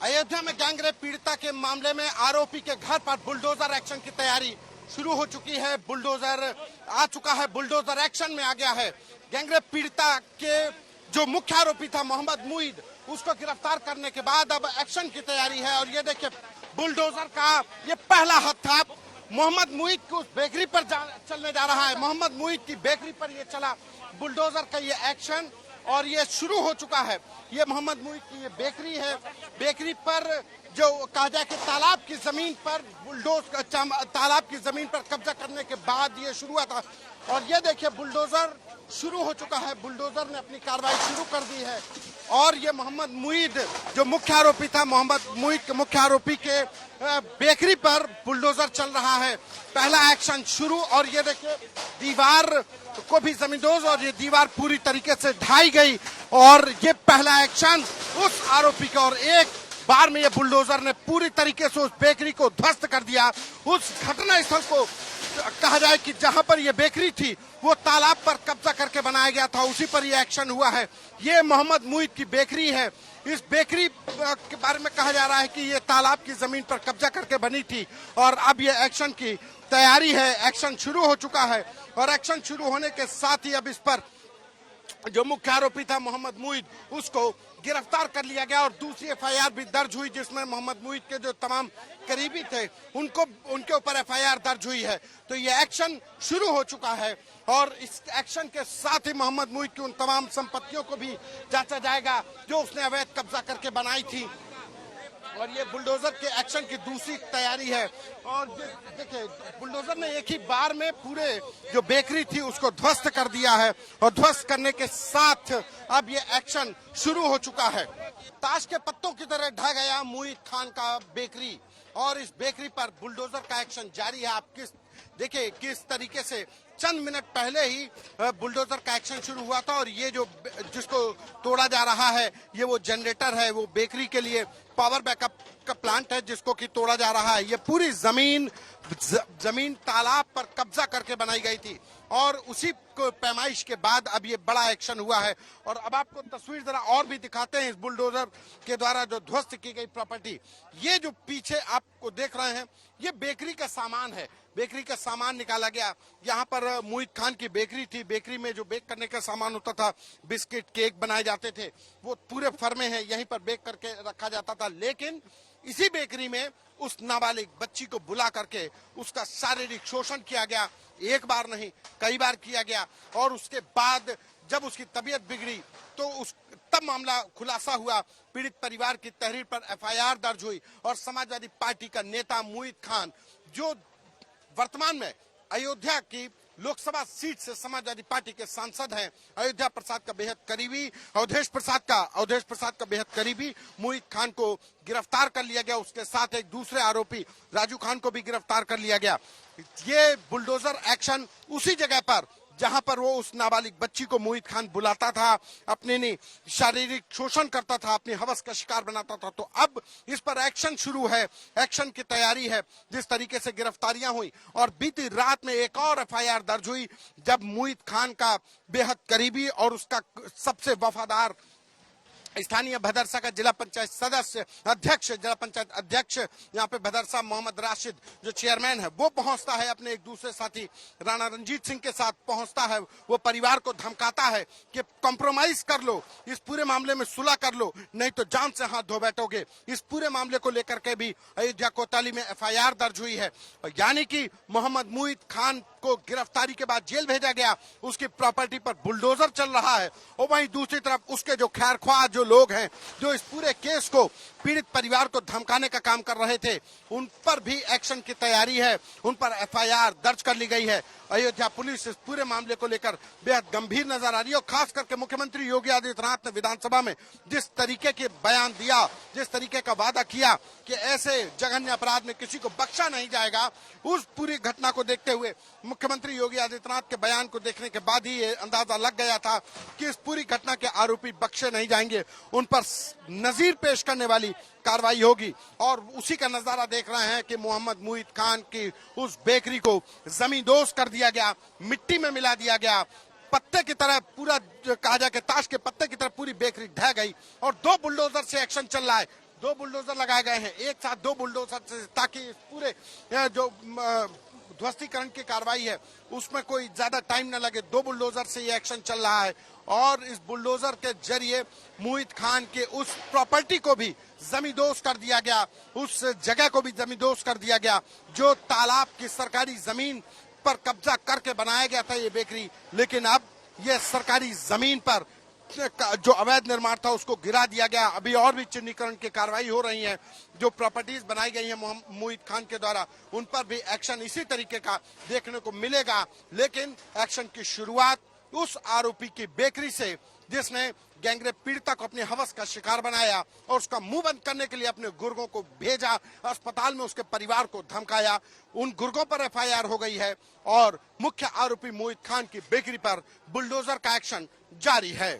अयोध्या में गैंगरेप पीड़िता के मामले में आरोपी के घर पर बुलडोजर एक्शन की तैयारी शुरू हो चुकी है। बुलडोजर आ चुका है, बुलडोजर एक्शन में आ गया है। गैंगरेप पीड़िता के जो मुख्य आरोपी था मोहम्मद मुईद, उसको गिरफ्तार करने के बाद अब एक्शन की तैयारी है। और ये देखिए बुलडोजर का ये पहला हाथ था। मोहम्मद मुईद को उस बेकरी पर चलने जा रहा है। मोहम्मद मुईद की बेकरी पर ये चला बुलडोजर का ये एक्शन और ये शुरू हो चुका है। ये मोहम्मद मुईद की ये बेकरी है। बेकरी पर जो कहा जाए कि तालाब की जमीन पर तालाब की जमीन पर कब्जा करने के बाद ये शुरू हुआ था। और ये देखिए बुलडोजर शुरू हो चुका है। बुलडोजर ने अपनी कार्रवाई शुरू कर दी है। और ये मोहम्मद मुईद जो मुख्य आरोपी था, मोहम्मद मुईद के मुख्य आरोपी के बेकरी पर बुलडोजर चल रहा है। पहला एक्शन शुरू और ये देखिए दीवार को भी जमींदोज और ये दीवार पूरी तरीके से ढाई गई। और ये पहला एक्शन उस आरोपी का, और एक बार में ये बुलडोजर ने पूरी तरीके से उस बेकरी को ध्वस्त कर दिया। उस घटना स्थल को कहा जाए कि जहां पर ये बेकरी थी वो तालाब पर कब्जा करके बनाया गया था, उसी पर ये एक्शन हुआ है। ये मोहम्मद मुईद की बेकरी है। इस बेकरी के बारे में कहा जा रहा है कि ये तालाब की जमीन पर कब्जा करके बनी थी और अब ये एक्शन की तैयारी है। एक्शन शुरू हो चुका है और एक्शन शुरू होने के साथ ही अब इस पर जो मुख्य आरोपी था मोहम्मद मुईद, उसको गिरफ्तार कर लिया गया और दूसरी एफआईआर भी दर्ज हुई जिसमें मोहम्मद मुईद के जो तमाम करीबी थे उनके ऊपर एफआईआर दर्ज हुई है। तो ये एक्शन शुरू हो चुका है और इस एक्शन के साथ ही मोहम्मद मुईद की उन तमाम संपत्तियों को भी जांचा जाएगा जो उसने अवैध कब्जा करके बनाई थी। और ये बुलडोजर के एक्शन की दूसरी तैयारी है। और देखिए बुलडोजर ने एक ही बार में पूरे जो बेकरी थी उसको ध्वस्त कर दिया है और ध्वस्त करने के साथ अब ये एक्शन शुरू हो चुका है। ताश के पत्तों की तरह ढह गया मुईद खान का बेकरी और इस बेकरी पर बुलडोजर का एक्शन जारी है। आप देखिए किस तरीके से चंद मिनट पहले ही बुलडोजर का एक्शन शुरू हुआ था और ये जो जिसको तोड़ा जा रहा है ये वो जनरेटर है, वो बेकरी के लिए पावर बैकअप का प्लांट है जिसको कि तोड़ा जा रहा है। ये पूरी जमीन तालाब पर कब्जा करके बनाई गई थी और उसी को पैमाइश के बाद अब ये बड़ा एक्शन हुआ है। और अब आपको तस्वीर जरा और भी दिखाते हैं इस बुलडोजर के द्वारा जो ध्वस्त की गई प्रॉपर्टी। ये जो पीछे आपको देख रहे हैं ये बेकरी का सामान है। बेकरी का सामान निकाला गया। यहाँ पर मुईद खान की बेकरी थी। बेकरी में जो बेक करने का सामान होता था, बिस्किट केक बनाए जाते थे, वो पूरे फर्मे हैं, यहीं पर बेक करके रखा जाता था। लेकिन इसी बेकरी में उस नाबालिग बच्ची को बुला करके उसका शारीरिक शोषण किया गया। एक बार नहीं कई बार किया गया और उसके बाद जब उसकी तबीयत बिगड़ी तो तब मामला खुलासा हुआ। पीड़ित परिवार की तहरीर पर एफआईआर दर्ज हुई और समाजवादी पार्टी का नेता मुईद खान जो वर्तमान में अयोध्या की लोकसभा सीट से समाजवादी पार्टी के सांसद हैं, अयोध्या प्रसाद का बेहद करीबी अवधेश प्रसाद का बेहद करीबी मुईद खान को गिरफ्तार कर लिया गया। उसके साथ एक दूसरे आरोपी राजू खान को भी गिरफ्तार कर लिया गया। ये बुलडोजर एक्शन उसी जगह पर जहां पर वो उस नाबालिग बच्ची को मुईद खान बुलाता था, अपने शारीरिक शोषण करता था, अपनी हवस का शिकार बनाता था। तो अब इस पर एक्शन शुरू है, एक्शन की तैयारी है। जिस तरीके से गिरफ्तारियां हुई और बीती रात में एक और एफआईआर दर्ज हुई जब मुईद खान का बेहद करीबी और उसका सबसे वफादार स्थानीय भदरसा का जिला पंचायत अध्यक्ष यहाँ पे भदरसा मोहम्मद राशिद जो चेयरमैन है वो पहुंचता है, अपने एक दूसरे साथी राणा रंजीत सिंह के साथ पहुंचता है। वो परिवार को धमकाता है कि कॉम्प्रोमाइज कर लो, इस पूरे मामले में सुलह कर लो, नहीं तो जान से हाथ धो बैठोगे। इस पूरे मामले को लेकर के भी अयोध्या कोतवाली में एफआईआर दर्ज हुई है। यानी कि मोहम्मद मुईद खान को गिरफ्तारी के बाद जेल भेजा गया, उसकी प्रॉपर्टी पर बुलडोजर चल रहा है और वहीं दूसरी तरफ उसके जो खैरख्वाह जो लोग हैं जो इस पूरे केस को पीड़ित परिवार को धमकाने का काम कर रहे थे, उन पर भी एक्शन की तैयारी है, उन पर एफआईआर दर्ज कर ली गई है। अयोध्या पुलिस इस पूरे मामले को लेकर बेहद गंभीर नजर आ रही है और खास करके मुख्यमंत्री योगी आदित्यनाथ ने विधानसभा में जिस तरीके के बयान दिया, जिस तरीके का वादा किया कि ऐसे जघन्य अपराध में किसी को बख्शा नहीं जाएगा, उस पूरी घटना को देखते हुए मुख्यमंत्री योगी आदित्यनाथ के बयान को देखने के बाद ही ये अंदाजा लग गया था कि इस पूरी घटना के आरोपी बख्शे नहीं जाएंगे, उन पर नजीर पेश करने वाली कार्रवाई होगी। और उसी का नजारा देख रहे हैं कि मोहम्मद मुईद खान की उस बेकरी को जमींदोज कर दिया गया, मिट्टी में मिला दिया गया, पत्ते की तरह पूरा कहा जाए कि ताश के पत्ते की तरह पूरी बेकरी ढह गई और दो बुलडोजर से एक्शन चल रहा है। दो बुलडोजर लगाए गए हैं, एक साथ दो बुलडोजर से, ताकि इस पूरे जो ध्वस्तीकरण की कार्रवाई है उसमें कोई ज्यादा टाइम न लगे। दो बुलडोजर से ये एक्शन चल रहा है और इस बुलडोजर के जरिए मोहित खान के उस प्रॉपर्टी को भी जमींदोज कर दिया गया, उस जगह को भी जमींदोज कर दिया गया जो तालाब की सरकारी जमीन पर कब्जा करके बनाया गया था ये बेकरी। लेकिन अब ये सरकारी जमीन पर जो अवैध निर्माण था उसको गिरा दिया गया। अभी और भी चिन्हीकरण की कार्रवाई हो रही है। जो प्रॉपर्टीज बनाई गई है मोहित खान के द्वारा उन पर भी एक्शन इसी तरीके का देखने को मिलेगा। लेकिन एक्शन की शुरुआत उस आरोपी की बेकरी से जिसने गैंगरेप पीड़िता को अपने हवस का शिकार बनाया और उसका मुंह बंद करने के लिए अपने गुर्गों को भेजा, अस्पताल में उसके परिवार को धमकाया। उन गुर्गों पर एफआईआर हो गई है और मुख्य आरोपी मोहित खान की बेकरी पर बुलडोजर का एक्शन जारी है।